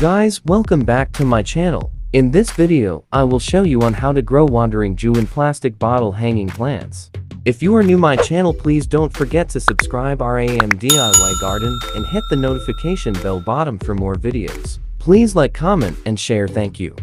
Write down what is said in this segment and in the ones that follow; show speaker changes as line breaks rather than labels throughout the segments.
Guys, welcome back to my channel. In this video, I will show you on how to grow wandering Jew in plastic bottle hanging plants. If you are new my channel, please don't forget to subscribe our AM DIY garden and hit the notification bell bottom for more videos. Please like, comment, and share. Thank you.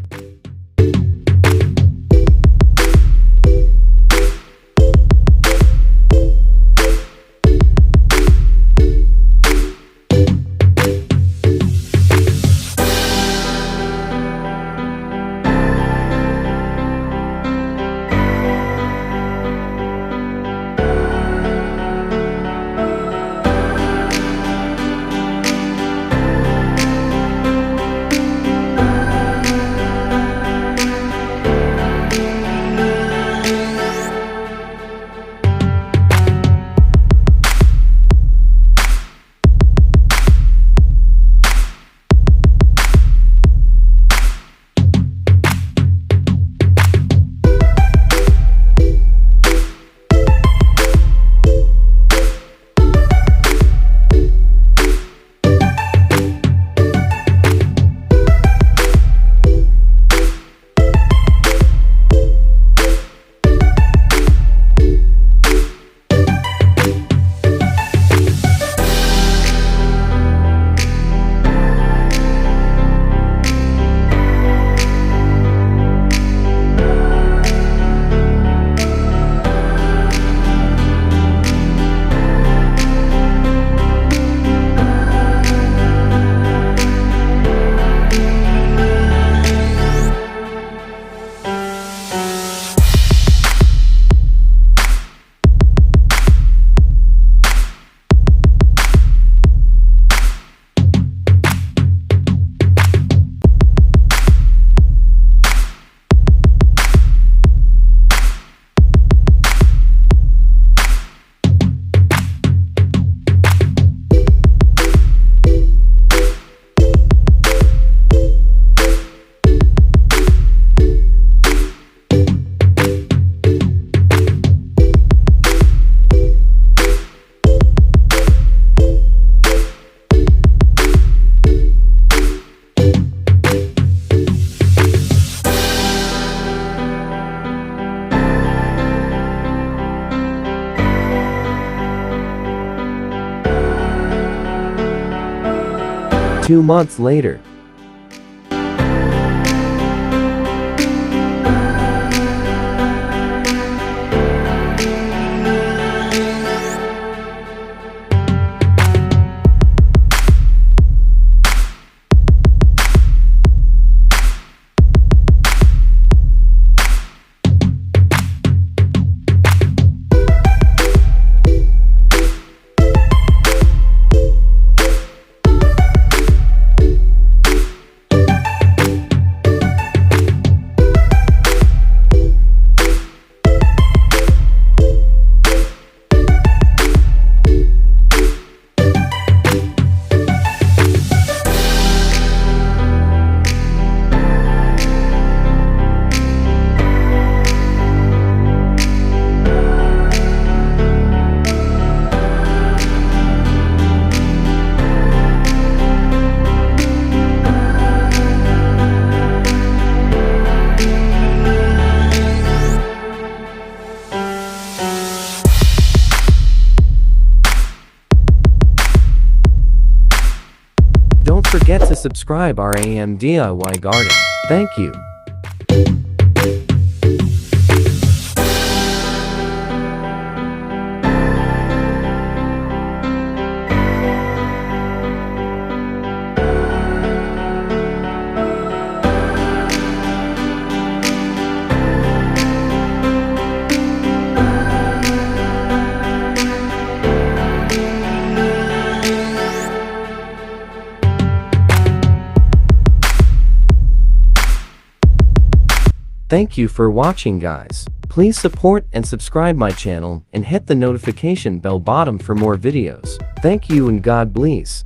Two months later. Don't forget to subscribe our AM DIY garden. Thank you. Thank you for watching, guys. Please support and subscribe my channel and hit the notification bell bottom for more videos. Thank you and God bless.